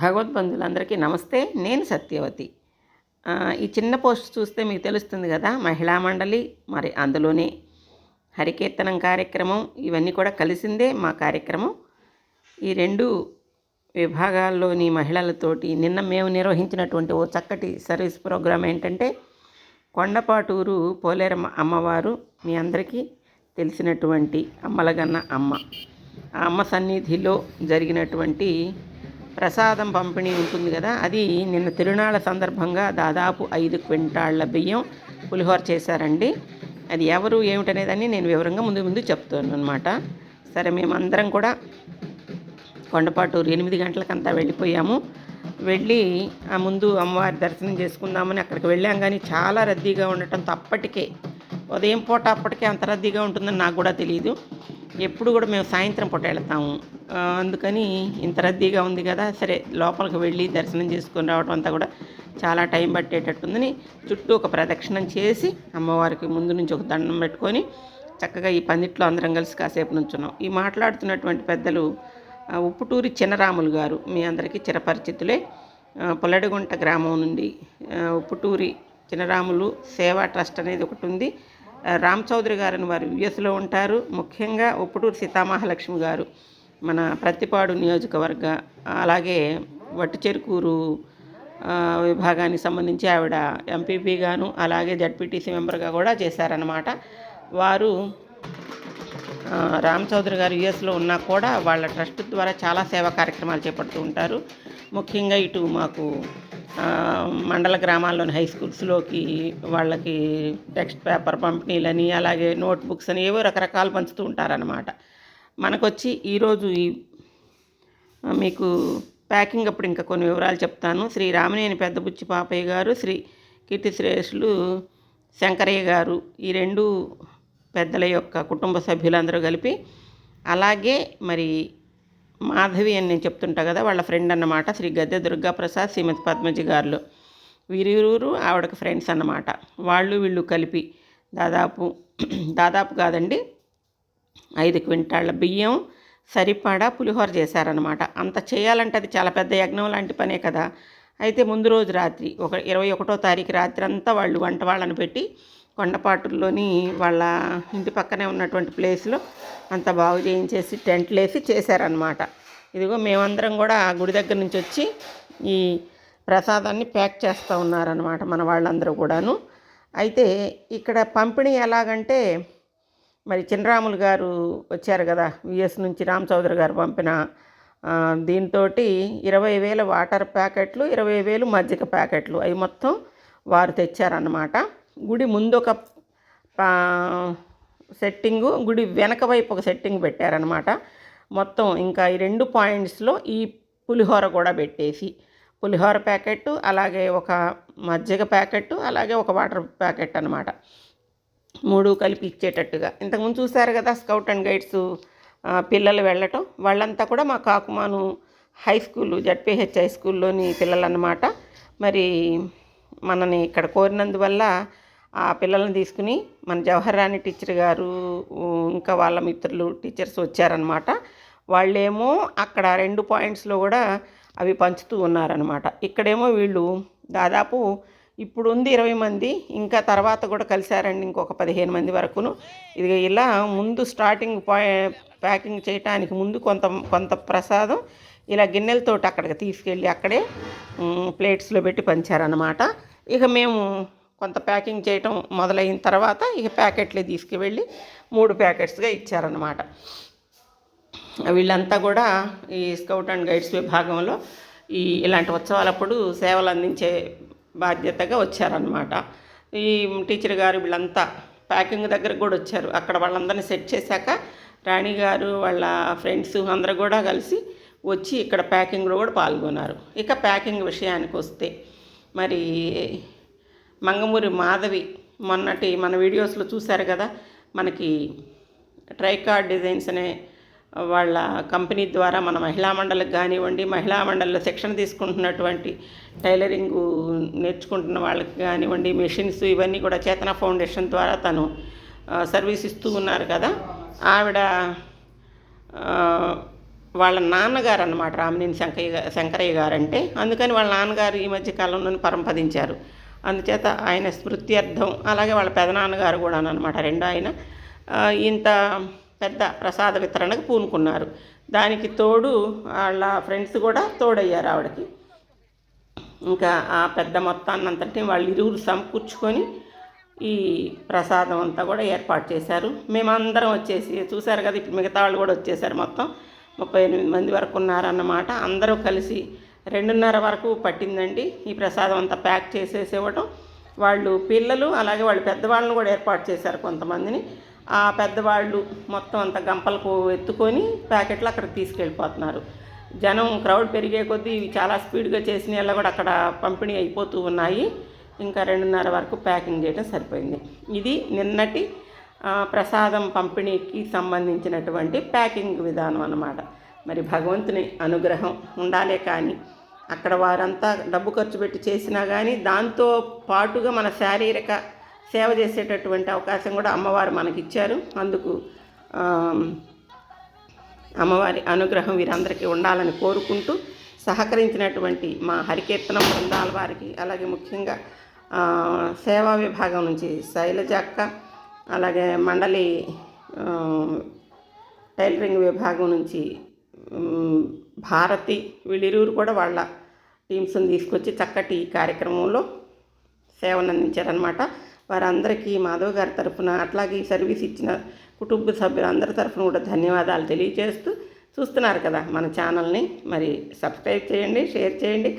భగవద్బంధులందరికీ నమస్తే. నేను సత్యవతి. ఈ చిన్న పోస్ట్ చూస్తే మీకు తెలుస్తుంది కదా, మహిళా మండలి, మరి అందులోనే హరికీర్తనం కార్యక్రమం, ఇవన్నీ కూడా కలిసిందే మా కార్యక్రమం. ఈ రెండు విభాగాల్లోని మహిళలతోటి నిన్న మేము నిర్వహించినటువంటి ఓ చక్కటి సర్వీస్ ప్రోగ్రాం ఏంటంటే, కొండపాటూరు పోలేరమ్మ అమ్మవారు, మీ అందరికీ తెలిసినటువంటి అమ్మలగన్న అమ్మ. ఆ అమ్మ సన్నిధిలో జరిగినటువంటి ప్రసాదం పంపిణీ ఉంటుంది కదా, అది నిన్న తిరునాళ్ళ సందర్భంగా దాదాపు 5 క్వింటాళ్ల బియ్యం పులిహోర చేశారండి. అది ఎవరు ఏమిటనేదాన్ని నేను వివరంగా ముందు చెప్తాను అనమాట. సరే, మేమందరం కూడా కొండపాటూరు 8 గంటలకంతా వెళ్ళిపోయాము. వెళ్ళి ఆ ముందు అమ్మవారి దర్శనం చేసుకుందామని అక్కడికి వెళ్ళాం. కానీ చాలా రద్దీగా ఉండటంతో అప్పటికే ఉదయం పూట అప్పటికే అంత రద్దీగా ఉంటుందని నాకు కూడా తెలియదు. ఎప్పుడు కూడా మేము సాయంత్రం పూట వెళ్తాము. అందుకని ఇంత రద్దీగా ఉంది కదా, సరే లోపలికి వెళ్ళి దర్శనం చేసుకొని రావడం అంతా కూడా చాలా టైం పట్టేటట్టుందని చుట్టూ ఒక ప్రదక్షిణం చేసి అమ్మవారికి ముందు నుంచి ఒక దండం పెట్టుకొని చక్కగా ఈ పందిట్లో అందరం కలిసి కాసేపు నుంచున్నాం. ఈ మాట్లాడుతున్నటువంటి పెద్దలు ఉప్పుటూరి చినరాములు గారు, మీ అందరికీ చిరపరిచితులే. పొల్లడిగుంట గ్రామం నుండి ఉప్పుటూరి చినరాములు సేవా ట్రస్ట్ అనేది ఒకటి ఉంది. రామ్ చౌదరి గారని వారు యుఎస్లో ఉంటారు. ముఖ్యంగా ఉప్పుటూరు సీతామహాలక్ష్మి గారు మన ప్రత్తిపాడు నియోజకవర్గ, అలాగే వట్టిచెరుకూరు విభాగానికి సంబంధించి ఆవిడ ఎంపీపీ గాను, అలాగే జడ్పీటీసీ మెంబర్గా కూడా చేశారన్నమాట. వారు రామ్ చౌదరి గారు యుఎస్లో ఉన్నా కూడా వాళ్ళ ట్రస్ట్ ద్వారా చాలా సేవా కార్యక్రమాలు చేపడుతూ ఉంటారు. ముఖ్యంగా ఇటు మాకు మండల గ్రామాల్లోని హై స్కూల్స్లోకి వాళ్ళకి టెక్స్ట్ పేపర్ పంపిణీలని, అలాగే నోట్బుక్స్ అని ఏవో రకరకాలు పంచుతూ ఉంటారన్నమాట. మనకొచ్చి ఈరోజు మీకు ప్యాకింగ్ అప్పుడు ఇంకా కొన్ని వివరాలు చెప్తాను. శ్రీ రామినేని పెద్దబుచ్చి పాపయ్య గారు, శ్రీ కీర్తిశ్రేష్ఠులు శంకరయ్య గారు, ఈ రెండు పెద్దల యొక్క కుటుంబ సభ్యులందరూ కలిపి, అలాగే మరి మాధవి అని నేను చెప్తుంటా కదా, వాళ్ళ ఫ్రెండ్ అన్నమాట, శ్రీ గద్దె దుర్గాప్రసాద్, శ్రీమతి పద్మజి గారు, వీరిరువురు ఆవిడకి ఫ్రెండ్స్ అన్నమాట. వీళ్ళు కలిపి దాదాపు కాదండి 5 క్వింటాళ్ల బియ్యం సరిపడా పులిహోర చేశారనమాట. అంత చేయాలంటే అది చాలా పెద్ద యజ్ఞం లాంటి పనే కదా. అయితే ముందు రోజు రాత్రి 21వ తారీఖు రాత్రి అంతా వాళ్ళు వంట వాళ్ళని పెట్టి కొండపాటూరులోని వాళ్ళ ఇంటి పక్కనే ఉన్నటువంటి ప్లేస్లో అంత బాగు చేయించేసి టెంట్లు వేసి చేశారనమాట. ఇదిగో మేమందరం కూడా ఆ గుడి దగ్గర నుంచి వచ్చి ఈ ప్రసాదాన్ని ప్యాక్ చేస్తూ ఉన్నారనమాట మన వాళ్ళందరూ కూడాను. అయితే ఇక్కడ పంపిణీ ఎలాగంటే, మరి చినరాములు గారు వచ్చారు కదా యుఎస్ నుంచి, రామ్ చౌదరి గారు పంపిన దీంతో 20,000 వాటర్ ప్యాకెట్లు, 20,000 మజ్జిగ ప్యాకెట్లు, అవి మొత్తం వారు తెచ్చారన్నమాట. గుడి ముందు ఒక సెట్టింగు, గుడి వెనక వైపు ఒక సెట్టింగ్ పెట్టారనమాట. మొత్తం ఇంకా ఈ 2 పాయింట్స్లో ఈ పులిహోర కూడా పెట్టేసి, పులిహోర ప్యాకెట్టు, అలాగే ఒక మజ్జిగ ప్యాకెట్టు, అలాగే ఒక వాటర్ ప్యాకెట్ అనమాట, 3 కలిపి ఇచ్చేటట్టుగా. ఇంతకుముందు చూశారు కదా స్కౌట్ అండ్ గైడ్స్ పిల్లలు వెళ్ళటం, వాళ్ళంతా కూడా మా Kakumanu high school, ZPH high స్కూల్లోని పిల్లలన్నమాట. మరి మనని ఇక్కడ కోరినందువల్ల ఆ పిల్లల్ని తీసుకుని మన జవహర్ రాణి టీచర్ గారు ఇంకా వాళ్ళ మిత్రులు టీచర్స్ వచ్చారనమాట. వాళ్ళేమో అక్కడ 2 పాయింట్స్లో కూడా అవి పంచుతూ ఉన్నారనమాట. ఇక్కడేమో వీళ్ళు దాదాపు ఇప్పుడు ఉంది 20 మంది, ఇంకా తర్వాత కూడా కలిశారండి ఇంకొక 15 మంది వరకును. ఇది ఇలా ముందు స్టార్టింగ్ ప్యాకింగ్ చేయటానికి ముందు కొంత ప్రసాదం ఇలా గిన్నెలతోటి అక్కడికి తీసుకెళ్ళి అక్కడే ప్లేట్స్లో పెట్టి పంచారనమాట. ఇక మేము కొంత ప్యాకింగ్ చేయటం మొదలైన తర్వాత ఇక ప్యాకెట్లే తీసుకువెళ్ళి 3 ప్యాకెట్స్గా ఇచ్చారనమాట. వీళ్ళంతా కూడా ఈ స్కౌట్ అండ్ గైడ్స్ విభాగంలో ఇలాంటి ఉత్సవాలప్పుడు సేవలు అందించే బాధ్యతగా వచ్చారనమాట. ఈ టీచర్ గారు వీళ్ళంతా ప్యాకింగ్ దగ్గరకు కూడా వచ్చారు. అక్కడ వాళ్ళందరినీ సెట్ చేశాక రాణి గారు వాళ్ళ ఫ్రెండ్స్ అందరూ కూడా కలిసి వచ్చి ఇక్కడ ప్యాకింగ్లో కూడా పాల్గొన్నారు. ఇక ప్యాకింగ్ విషయానికి వస్తే, మరి మంగమూరి మాధవి మొన్నటి మన వీడియోస్లో చూశారు కదా, మనకి ట్రైకార్డ్ డిజైన్స్ అనే వాళ్ళ కంపెనీ ద్వారా మన మహిళా మండలికి కానివ్వండి, మహిళా మండలిలో శిక్షణ తీసుకుంటున్నటువంటి టైలరింగు నేర్చుకుంటున్న వాళ్ళకి కానివ్వండి, మెషిన్స్ ఇవన్నీ కూడా చేతన ఫౌండేషన్ ద్వారా తను సర్వీస్ ఇస్తూ ఉన్నారు కదా. ఆవిడ వాళ్ళ నాన్నగారు అన్నమాట రామినేని శంకరయ్య గారు అంటే. అందుకని వాళ్ళ నాన్నగారు ఈ మధ్య కాలంలోనే పరంపదించారు. అందుచేత ఆయన స్మృత్యర్థం, అలాగే వాళ్ళ పెదనాన్నగారు కూడా అనమాట, రెండు ఆయన ఇంత పెద్ద ప్రసాద వితరణకు పూనుకున్నారు. దానికి తోడు వాళ్ళ ఫ్రెండ్స్ కూడా తోడయ్యారు ఆవిడకి. ఇంకా ఆ పెద్ద మొత్తాన్నంతటిని వాళ్ళు ఇరువురు సమకూర్చుకొని ఈ ప్రసాదం అంతా కూడా ఏర్పాటు చేశారు. మేమందరం వచ్చేసి చూశారు కదా, ఇప్పుడు మిగతా వాళ్ళు కూడా వచ్చేసారు. మొత్తం 38 మంది వరకు ఉన్నారన్నమాట. అందరూ కలిసి 2:30 వరకు పట్టిందండి ఈ ప్రసాదం అంతా ప్యాక్ చేసేసి ఇవ్వడం. వాళ్ళు పిల్లలు అలాగే వాళ్ళు పెద్దవాళ్ళని కూడా ఏర్పాటు చేశారు కొంతమందిని. ఆ పెద్దవాళ్ళు మొత్తం అంత గంపలకు ఎత్తుకొని ప్యాకెట్లు అక్కడికి తీసుకెళ్ళిపోతున్నారు. జనం క్రౌడ్ పెరిగే కొద్దీ ఇవి చాలా స్పీడ్గా చేసిన వాళ్ళ కూడా అక్కడ పంపిణీ అయిపోతూ ఉన్నాయి. ఇంకా 2:30 వరకు ప్యాకింగ్ చేయడం సరిపోయింది. ఇది నిన్నటి ప్రసాదం పంపిణీకి సంబంధించినటువంటి ప్యాకింగ్ విధానం అన్నమాట. మరి భగవంతుని అనుగ్రహం ఉండాలే కానీ అక్కడ వారంతా డబ్బు ఖర్చు పెట్టి చేసినా కానీ దాంతో పాటుగా మన శారీరక సేవ చేసేటటువంటి అవకాశం కూడా అమ్మవారు మనకిచ్చారు. అందుకు అమ్మవారి అనుగ్రహం వీరందరికీ ఉండాలని కోరుకుంటూ సహకరించినటువంటి మా హరికీర్తనం బృందాల వారికి, అలాగే ముఖ్యంగా సేవా విభాగం నుంచి శైలజ అక్క, అలాగే మండలి టైలరింగ్ విభాగం నుంచి భారతి, వీళ్ళిరువురు కూడా వాళ్ళ టీమ్స్ని తీసుకొచ్చి చక్కటి కార్యక్రమంలో సేవను అందించారనమాట. వారందరికీ మాధవ్ గారి తరఫున, అట్లాగే ఈ సర్వీస్ ఇచ్చిన కుటుంబ సభ్యులందరి తరఫున కూడా ధన్యవాదాలు తెలియజేస్తూ, చూస్తున్నారు కదా మన ఛానల్ని, మరి సబ్స్క్రైబ్ చేయండి, షేర్ చేయండి.